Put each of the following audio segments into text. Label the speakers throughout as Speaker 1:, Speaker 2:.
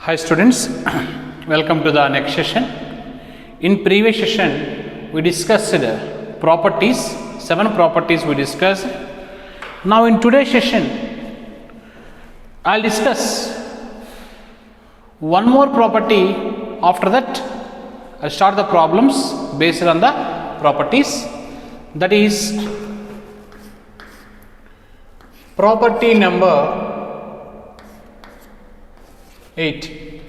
Speaker 1: Hi students, welcome to the next session. In previous session, we discussed properties, 7 properties we discussed. Now in today's session, I'll discuss one more property. After that, I'll start the problems based on the properties. That is property number 8.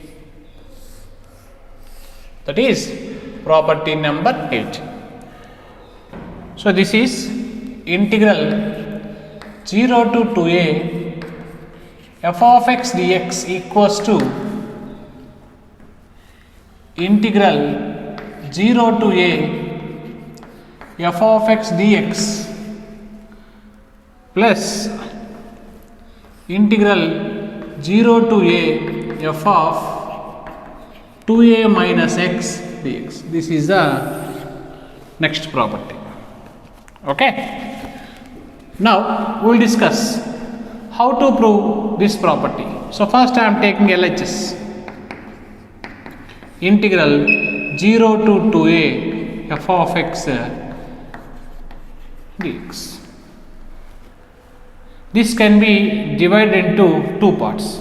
Speaker 1: That is property number 8. So this is integral 0 to 2a f of x dx equals to integral 0 to a f of x dx plus integral 0 to a f of 2a minus x dx. This is the next property. Okay. Now we will discuss how to prove this property. So first I am taking LHS. Integral 0 to 2a f of x dx. This can be divided into 2 parts.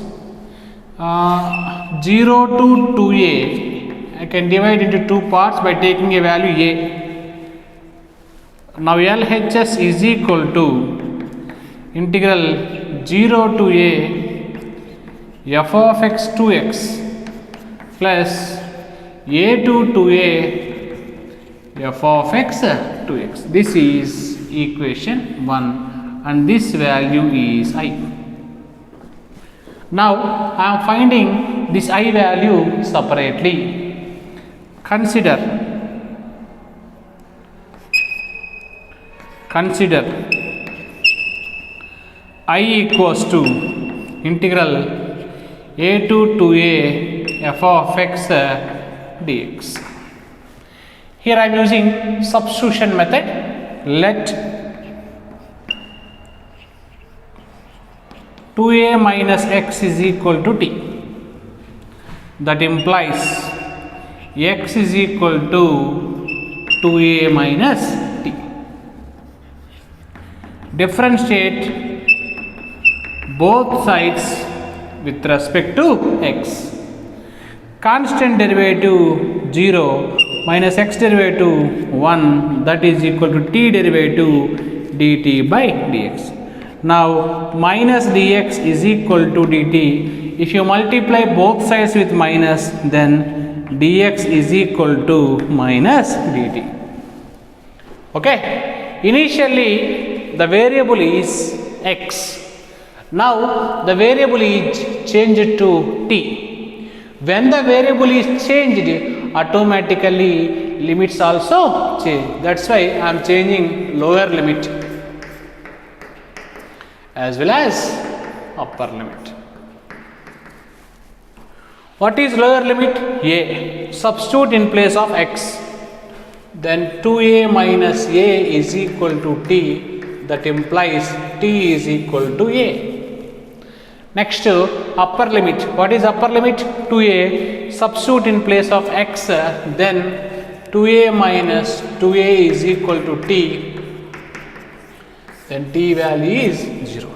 Speaker 1: 0 to 2a I can divide into 2 parts by taking a value a. Now LHS is equal to integral 0 to a f of x 2x plus a to 2a f of x 2x. This is equation 1 and this value is I. Now I am finding this I value separately. Consider I equals to integral a to 2a f of x dx. Here I am using substitution method. Let 2a minus x is equal to t. That implies x is equal to 2a minus t. Differentiate both sides with respect to x. Constant derivative 0 minus x derivative 1, that is equal to t derivative dt by dx. Now minus dx is equal to dt. If you multiply both sides with minus, then dx is equal to minus dt. Okay. Initially the variable is x. Now the variable is changed to t. When the variable is changed, automatically limits also change. That's why I am changing lower limit as well as upper limit. What is lower limit? A. Substitute in place of x. Then 2a minus a is equal to t. That implies t is equal to a. Next, upper limit. What is upper limit? 2a. Substitute in place of x. Then 2a minus 2a is equal to t. Then t value is 0.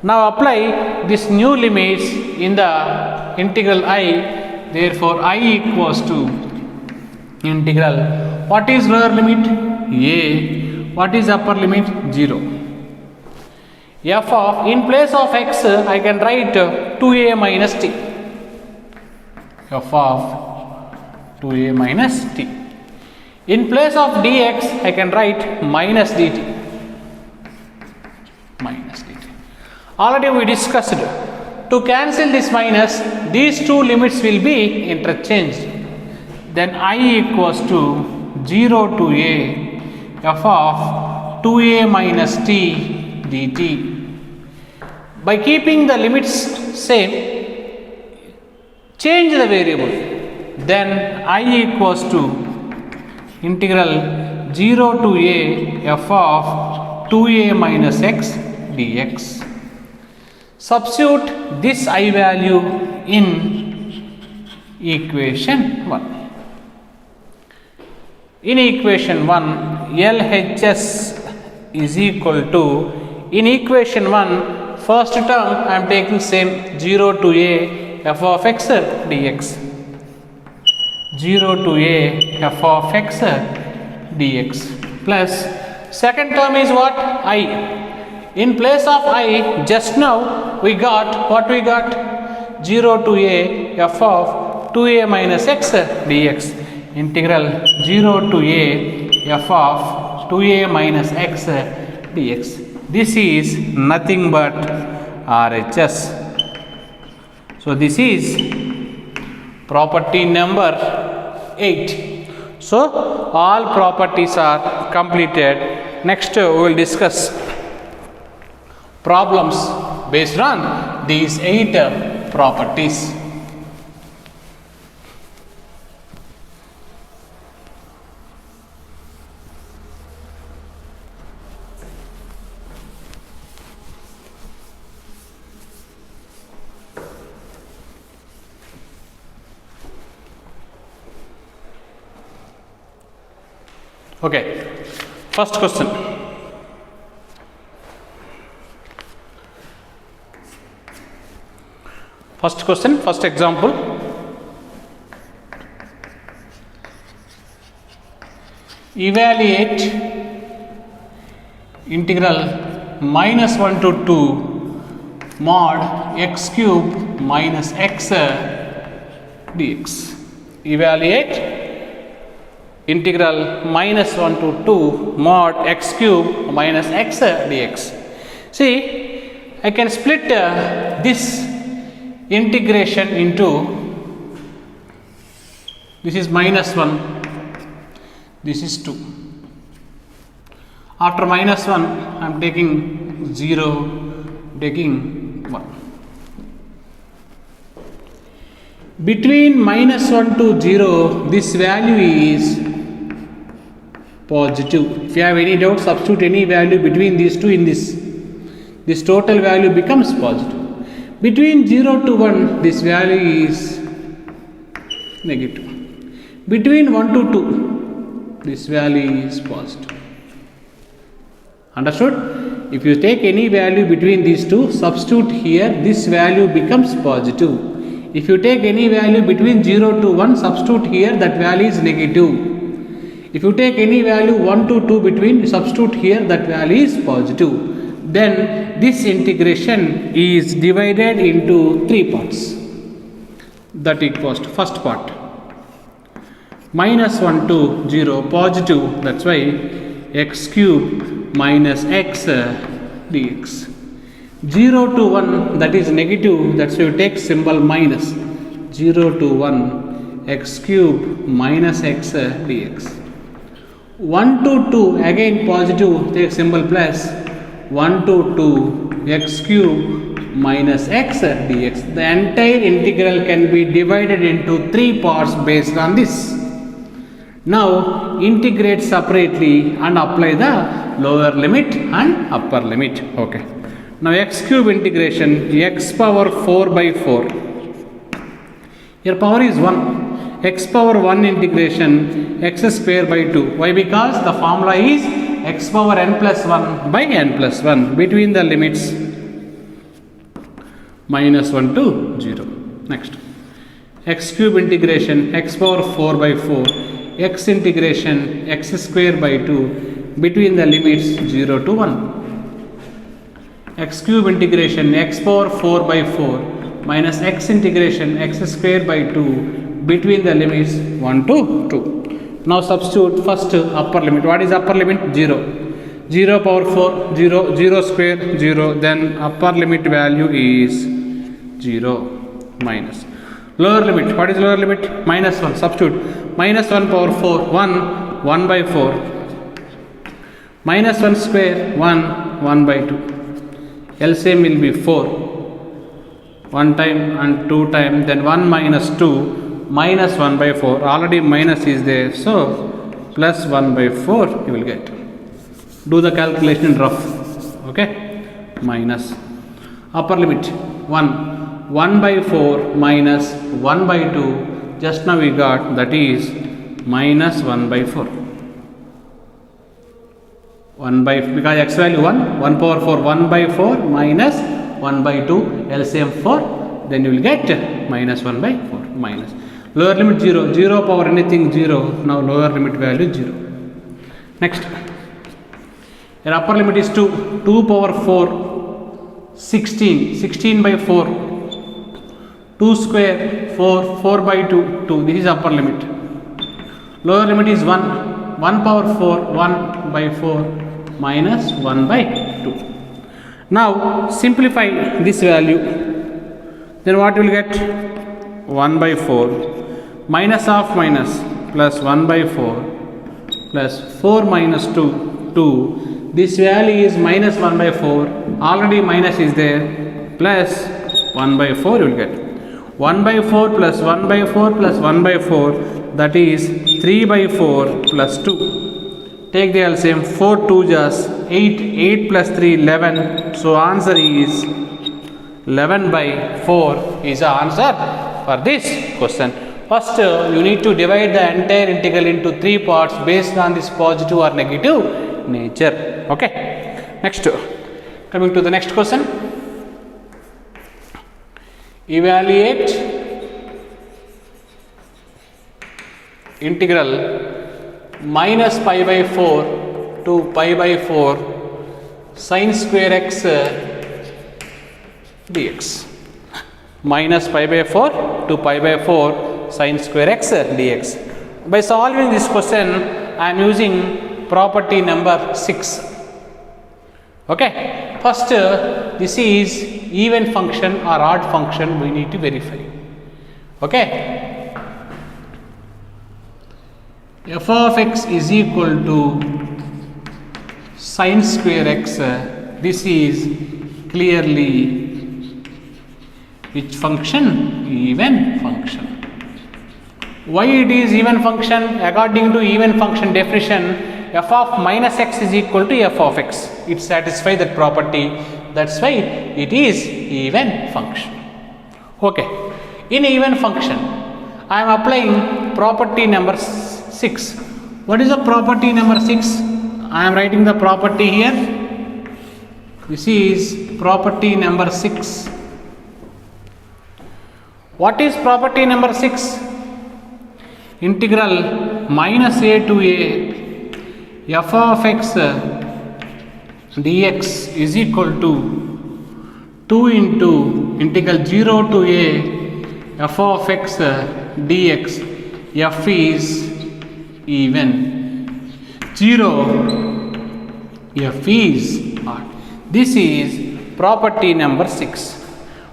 Speaker 1: Now apply this new limits in the integral I. Therefore I equals to integral. What is lower limit? A. What is upper limit? 0. F of, in place of x I can write 2a minus t. F of 2a minus t. In place of dx I can write minus dt. Already we discussed, to cancel this minus, these two limits will be interchanged. Then I equals to 0 to a f of 2a minus t dt. By keeping the limits same, change the variable. Then I equals to integral 0 to a f of 2a minus x dx. Substitute this I value in equation 1. In equation 1, LHS is equal to, in equation 1, first term I am taking same 0 to a f of x dx. 0 to a f of x dx plus second term is what? I. In place of I, just now we got what we got? 0 to a f of 2a minus x dx. Integral 0 to a f of 2a minus x dx. This is nothing but RHS. So this is property number 8. So all properties are completed. Next we will discuss problems based on these 8 properties. Okay, first question. First question, first example. Evaluate integral minus 1 to 2 mod x cube minus x dx. Evaluate integral minus 1 to 2 mod x cube minus x dx. See, I can split this integration into, this is minus 1, this is 2. After minus 1, I am taking 0, taking 1. Between minus 1 to 0, this value is positive. If you have any doubt, substitute any value between these two in this total value becomes positive. Between 0 to 1, this value is negative. Between 1 to 2, this value is positive. Understood? If you take any value between these two, substitute here, this value becomes positive. If you take any value between 0 to 1, substitute here, that value is negative. If you take any value 1 to 2 between, substitute here, that value is positive. Then this integration is divided into 3 parts. That equals to first part, minus 1 to 0, positive, that's why x cube minus x dx. 0 to 1, that is negative, that's why you take symbol minus. 0 to 1, x cube minus x dx. 1 to 2, again positive, take symbol plus. 1 to 2, x cube minus x dx. The entire integral can be divided into 3 parts based on this. Now integrate separately and apply the lower limit and upper limit. Okay. Now x cube integration, x power 4 by 4. Your power is 1. X power 1 integration, x square by 2. Why? Because the formula is x power n plus 1 by n plus 1 between the limits minus 1 to 0. Next, x cube integration, x power 4 by 4. X integration, x square by 2 between the limits 0 to 1. X cube integration, x power 4 by 4 minus x integration, x square by 2 between the limits 1 to 2. Now substitute first upper limit. What is upper limit? 0. 0 power 4, 0, 0 square, 0. Then upper limit value is 0 minus. Lower limit. What is lower limit? Minus 1. Substitute. Minus 1 power 4, 1, 1 by 4. Minus 1 square, 1, 1 by 2. LCM will be 4. 1 time and 2 time. Then 1 minus 2. Minus 1 by 4, already minus is there, so plus 1 by 4 you will get. Do the calculation in rough. Okay, minus upper limit 1 by 4 minus 1 by 2, just now we got, that is minus 1 by 4. 1 by, because x value 1 power 4, 1 by 4 minus 1 by 2, LCM 4, then you will get minus 1 by 4, minus. Lower limit 0, 0 power anything 0, now lower limit value 0. Next, your upper limit is 2, 2 power 4, 16, 16 by 4, 2 square, 4, 4 by 2, 2, this is upper limit. Lower limit is 1, 1 power 4, 1 by 4 minus 1 by 2. Now simplify this value, then what you will get? 1 by 4 minus of minus plus 1 by 4 plus 4 minus 2, 2. This value is minus 1 by 4, already minus is there, plus 1 by 4 you will get. 1 by 4 plus 1 by 4 plus 1 by 4, that is 3 by 4 plus 2. Take the LCM, 4 2 just 8, 8 plus 3 11, so answer is 11 by 4 is the answer for this question. First you need to divide the entire integral into 3 parts based on this positive or negative nature. Okay. Next, coming to the next question. Evaluate integral minus pi by 4 to pi by 4 sin square x dx. Minus pi by 4 to pi by 4 sin square x dx. By solving this question, I am using property number 6. Okay. First, this is even function or odd function we need to verify. Okay. F of x is equal to sin square x. This is clearly which function? Even function. Why it is even function? According to even function definition, f of minus x is equal to f of x. It satisfies that property. That's why it is even function. Okay. In even function, I am applying property number 6. What is the property number 6? I am writing the property here. This is property number 6. What is property number 6? Integral minus a to a f of x dx is equal to 2 into integral 0 to a f of x dx. F is even, 0 f is odd. This is property number 6.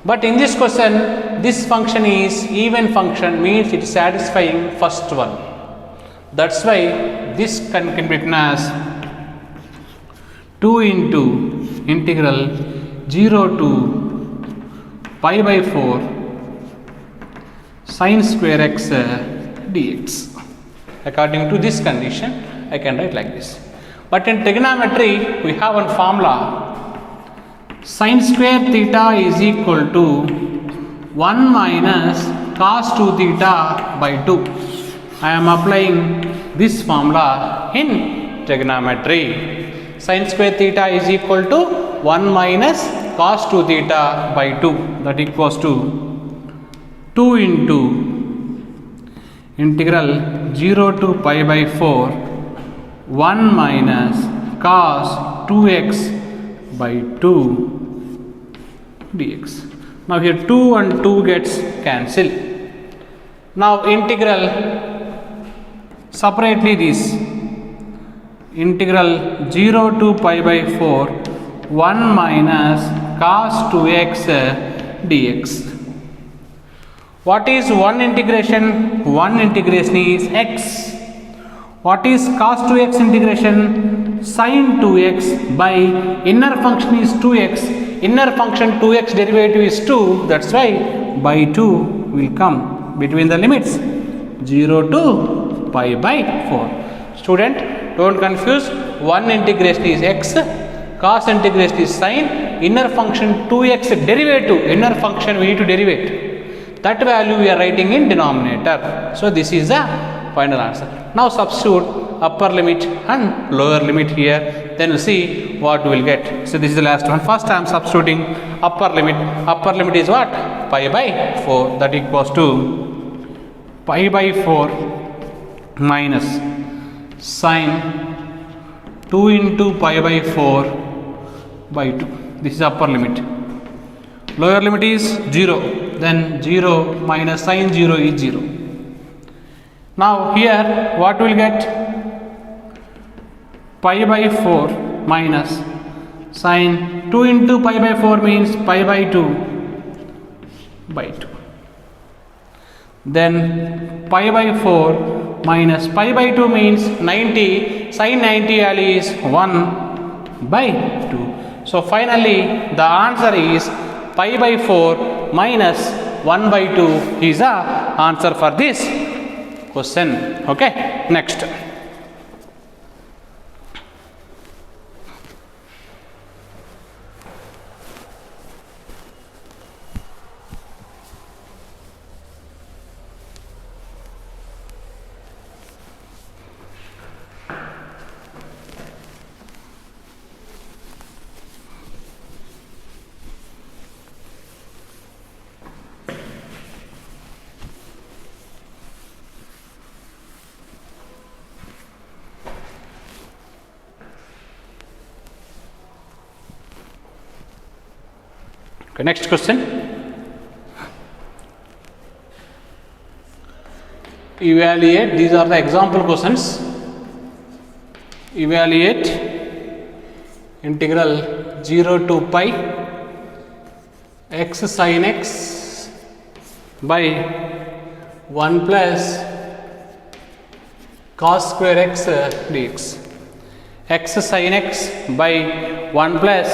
Speaker 1: But in this question, this function is even function, means it is satisfying first one. That's why this can be written as 2 into integral 0 to pi by 4 sin square x dx. According to this condition, I can write like this. But in trigonometry, we have one formula. Sin square theta is equal to 1 minus cos 2 theta by 2. I am applying this formula in trigonometry. Sin square theta is equal to 1 minus cos 2 theta by 2. That equals to 2 into integral 0 to pi by 4 1 minus cos 2x by 2 dx. Now here 2 and 2 gets cancelled. Now integral separately this integral 0 to pi by 4 1 minus cos 2x dx. What is one integration? One integration is x. What is cos 2x integration? Sin 2x by inner function is 2x. Inner function 2x derivative is 2. That's why by 2 will come between the limits 0 to pi by 4. Student, don't confuse. One integration is x. Cos integration is sin. Inner function 2x derivative. Inner function we need to derivate. that value we are writing in denominator. So this is the final answer. Now substitute upper limit and lower limit here, then we'll see what we will get. So this is the last one. First I am substituting upper limit. Upper limit is what? Pi by 4, that equals to pi by 4 minus sine 2 into pi by 4 by 2. This is upper limit. Lower limit is 0, then 0 minus sine 0 is 0. Now here what we will get? Pi by 4 minus sine 2 into pi by 4 means pi by 2 by 2. Then pi by 4 minus pi by 2 means 90, sine 90 value is 1 by 2. So finally the answer is pi by 4 minus 1 by 2 is the answer for this question. Okay, next. Okay, next question. Evaluate, these are the example questions. Evaluate integral 0 to pi x sin x by 1 plus cos square x dx. X sin x by 1 plus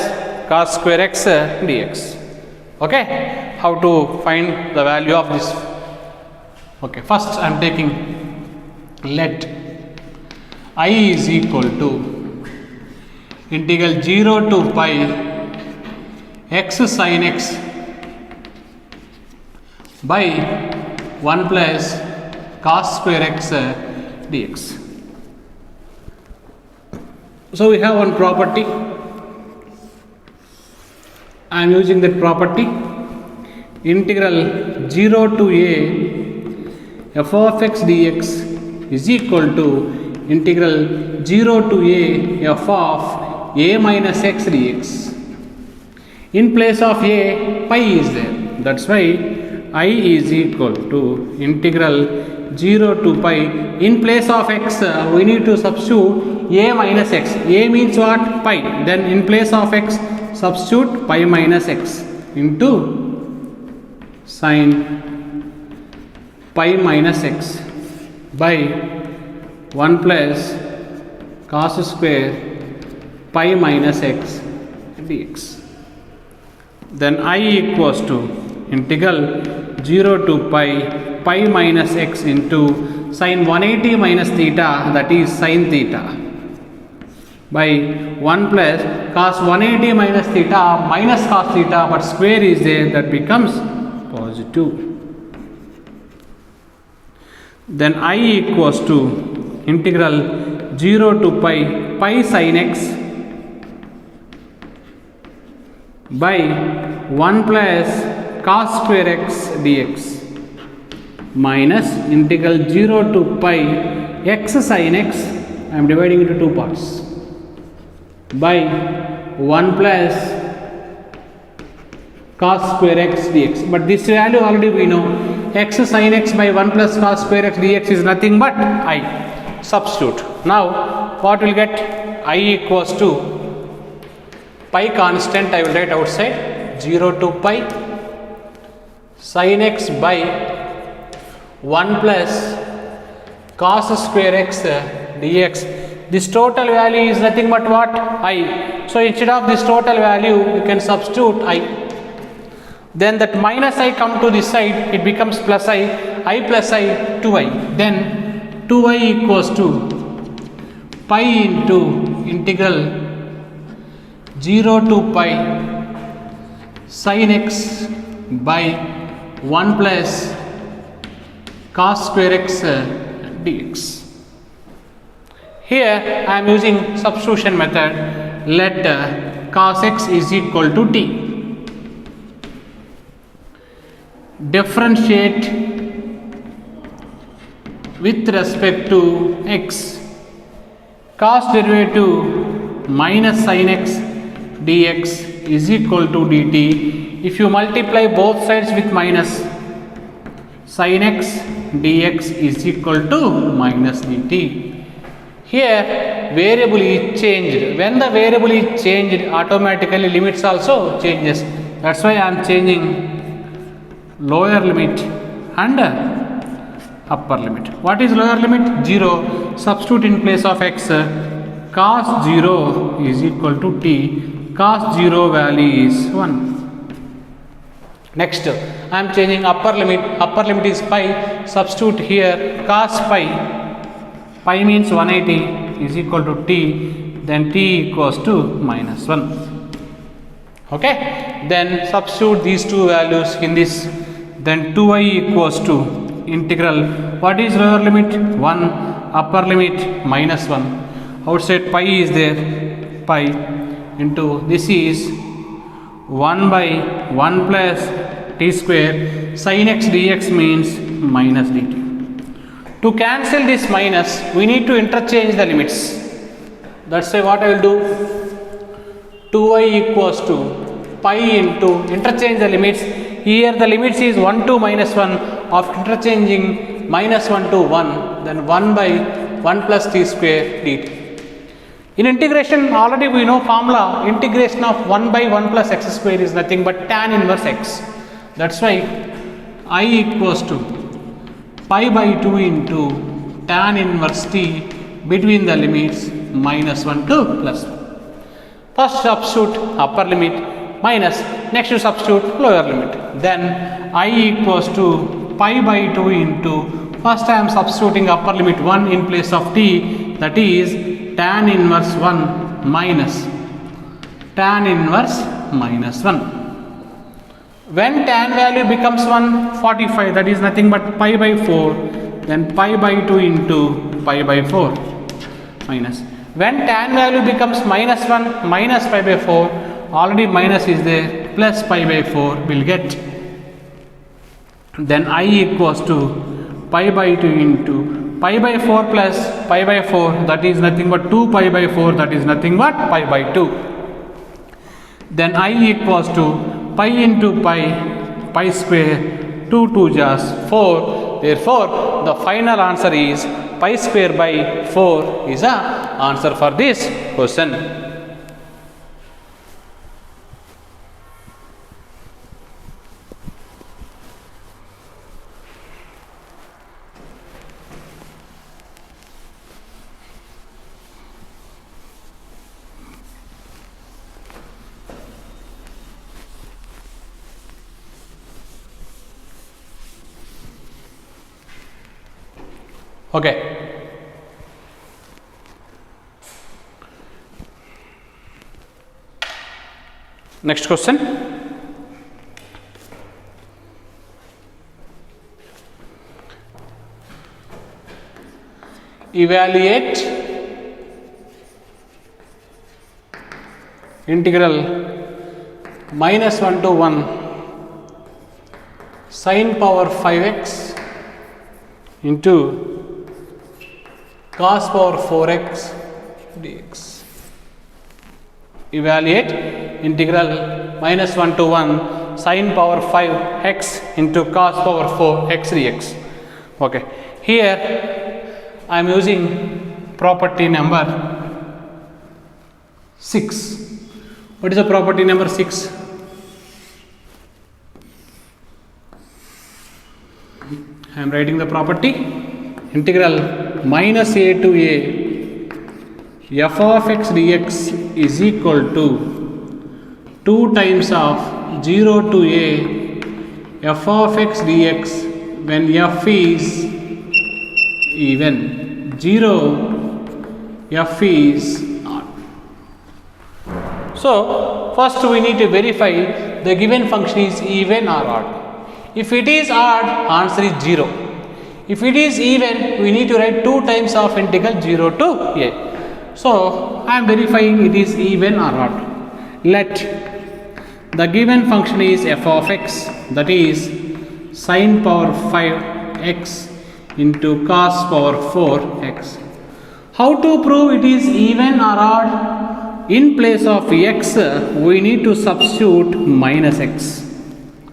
Speaker 1: cos square x dx. Okay, how to find the value of this? Okay, first I am taking, let I is equal to integral 0 to pi x sin x by 1 plus cos square x dx. So we have one property. I am using that property. Integral 0 to a f of x dx is equal to integral 0 to a f of a minus x dx. In place of a, pi is there. That's why I is equal to integral 0 to pi. In place of x, we need to substitute a minus x. A means what? Pi. Then in place of x, substitute pi minus x into sine pi minus x by 1 plus cos square pi minus x dx. Then I equals to integral 0 to pi minus x into sine 180 minus theta, that is sine theta, by 1 plus cos 180 minus theta minus cos theta, but square is there, that becomes positive. Then I equals to integral 0 to pi sin x by 1 plus cos square x dx minus integral 0 to pi x sin x, I am dividing into two parts, by 1 plus cos square x dx. But this value already we know, x sin x by 1 plus cos square x dx is nothing but I. Substitute. Now what will get? I equals to pi constant, I will write outside, 0 to pi sin x by 1 plus cos square x dx. This total value is nothing but what? I. So instead of this total value, you can substitute I. Then that minus I come to this side, it becomes plus I plus I, 2I. Then 2I equals to pi into integral 0 to pi sin x by 1 plus cos square x dx. Here I am using substitution method. Let cos x is equal to t. Differentiate with respect to x. Cos derivative minus sin x dx is equal to dt. If you multiply both sides with minus, sin x dx is equal to minus dt. Here variable is changed. When the variable is changed, automatically limits also changes. That's why I am changing lower limit and upper limit. What is lower limit? 0. Substitute in place of x. Cos 0 is equal to t. Cos 0 value is 1. Next, I am changing upper limit. Upper limit is pi. Substitute here cos pi. Pi means 180 is equal to t. Then t equals to minus 1. Okay. Then substitute these two values in this. Then 2i equals to integral. What is lower limit? 1. Upper limit minus 1. Outside pi is there. Pi into this is 1 by 1 plus t square. Sin x dx means minus dt. To cancel this minus, we need to interchange the limits. That's why what I will do? 2i equals to pi into interchange the limits. Here the limits is 1 to minus 1. Of interchanging minus 1 to 1, then 1 by 1 plus t square dt. In integration, already we know formula. Integration of 1 by 1 plus x square is nothing but tan inverse x. That's why I equals to pi by 2 into tan inverse t between the limits minus 1 to plus 1. First substitute upper limit minus, next you substitute lower limit. Then I equals to pi by 2 into, first I am substituting upper limit 1 in place of t, that is tan inverse 1 minus tan inverse minus 1. When tan value becomes 145, that is nothing but pi by 4, then pi by 2 into pi by 4 minus. When tan value becomes minus 1 minus pi by 4, already minus is there, plus pi by 4 will get. Then I equals to pi by 2 into pi by 4 plus pi by 4, that is nothing but 2 pi by 4, that is nothing but pi by 2. Then I equals to pi into pi square, 2 2 just 4. Therefore, the final answer is pi square by 4 is the answer for this question. Okay. Next question. Evaluate integral minus 1 to 1 sin power 5x into cos power 4x dx. Evaluate integral minus 1 to 1 sin power 5x into cos power 4x dx. Okay. Here I am using property number 6. What is the property number 6? I am writing the property. Integral minus a to a f of x dx is equal to 2 times of 0 to a f of x dx when f is even, 0 f is odd. So first we need to verify the given function is even or odd. If it is odd, answer is 0. If it is even, we need to write 2 times of integral 0 to a. So I am verifying it is even or odd. Let the given function is f of x, that is sin power 5x into cos power 4x. How to prove it is even or odd? In place of x, we need to substitute minus x.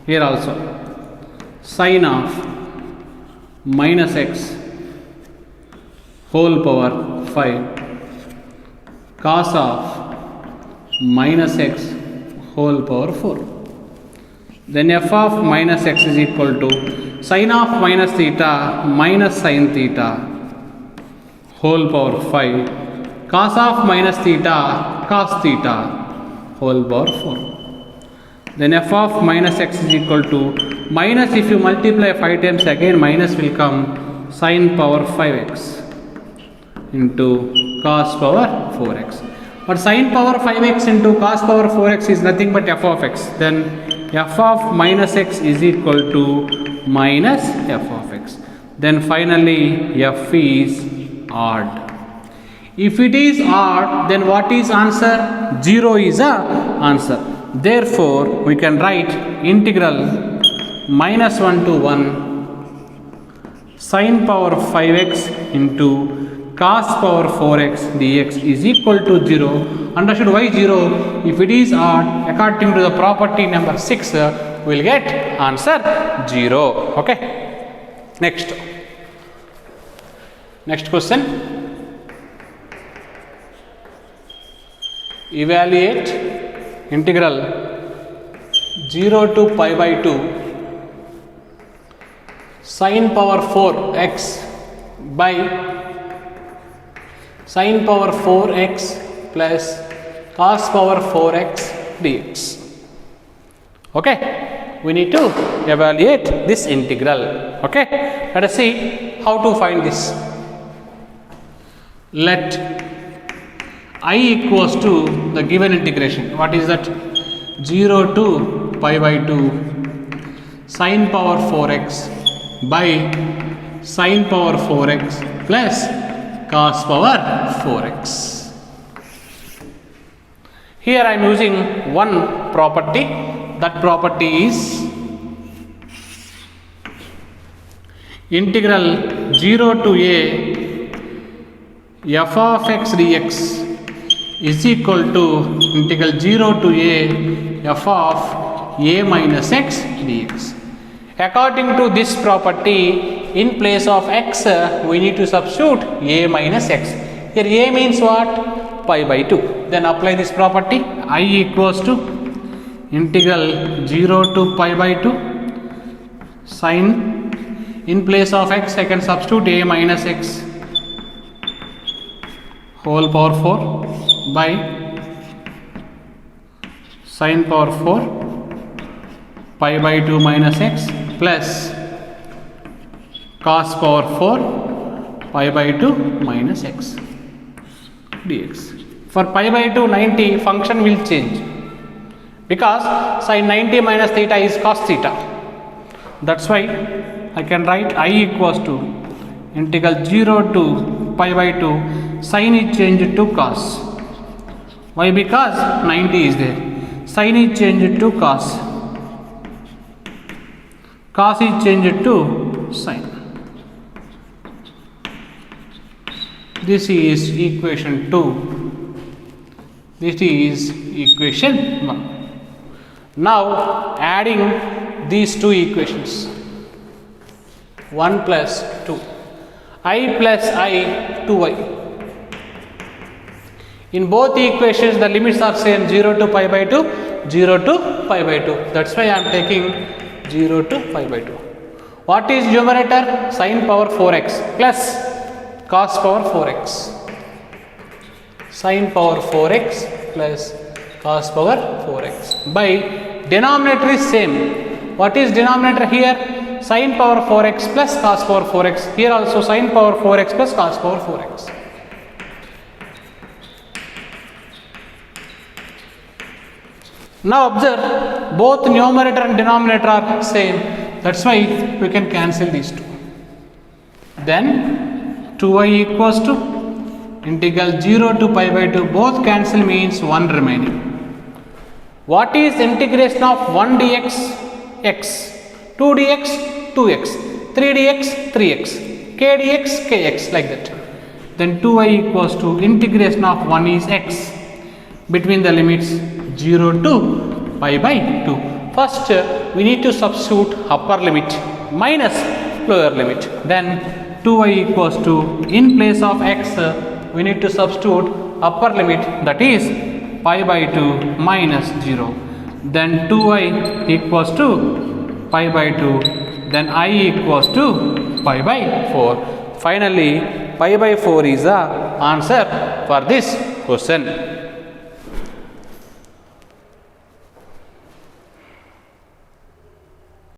Speaker 1: Here also, sin of minus x whole power 5 cos of minus x whole power 4. Then f of minus x is equal to sin of minus theta minus sin theta whole power 5 cos of minus theta cos theta whole power 4. Then f of minus x is equal to minus, if you multiply 5 times again minus will come, sin power 5x into cos power 4x. But sin power 5x into cos power 4x is nothing but f of x. Then f of minus x is equal to minus f of x. Then finally f is odd. If it is odd, then what is answer? 0 is a answer. Therefore, we can write integral minus 1 to 1 sin power 5x into cos power 4x dx is equal to 0. Understood why 0? If it is odd, according to the property number 6, we will get answer 0. Okay. Next question. Evaluate integral 0 to pi by 2 sin power 4x by sin power 4x plus cos power 4x dx. Okay, we need to evaluate this integral. Okay, let us see how to find this. Let I equals to the given integration. What is that? 0 to pi by 2 sin power 4x by sin power 4x plus cos power 4x. Here I am using one property. That property is integral 0 to a f of x dx is equal to integral 0 to a f of a minus x dx. According to this property, in place of x, we need to substitute a minus x. Here a means what? Pi by 2. Then apply this property. I equals to integral 0 to pi by 2 sin, in place of x I can substitute a minus x whole power 4 by sin power 4 pi by 2 minus x plus cos power 4 pi by 2 minus x dx. For pi by 2 90, function will change because sin 90 minus theta is cos theta. That's why I can write I equals to integral 0 to pi by 2 sin is changed to cos. Why? Because 90 is there. Sin is changed to cos. Cos is changed to sin. This is equation 2. This is equation 1. Now adding these two equations, 1 plus 2, I plus I 2y. In both equations the limits are same, 0 to pi by 2, 0 to pi by 2. That's why I am taking 0 to pi by 2. What is numerator? Sin power 4x plus cos power 4x. Sin power 4x plus cos power 4x by denominator is same. What is denominator here? Sin power 4x plus cos power 4x. Here also sin power 4x plus cos power 4x. Now observe, both numerator and denominator are same. That's why we can cancel these two. Then 2y equals to integral 0 to pi by 2, both cancel, means 1 remaining. What is integration of 1 dx? X, 2 dx 2x, 3 dx 3x, k dx kx, like that. Then 2y equals to integration of 1 is x between the limits 0 to pi by 2. First we need to substitute upper limit minus lower limit. Then 2y equals to, in place of x we need to substitute upper limit, that is pi by 2 minus 0. Then 2y equals to pi by 2, then I equals to pi by 4. Finally pi by 4 is the answer for this question.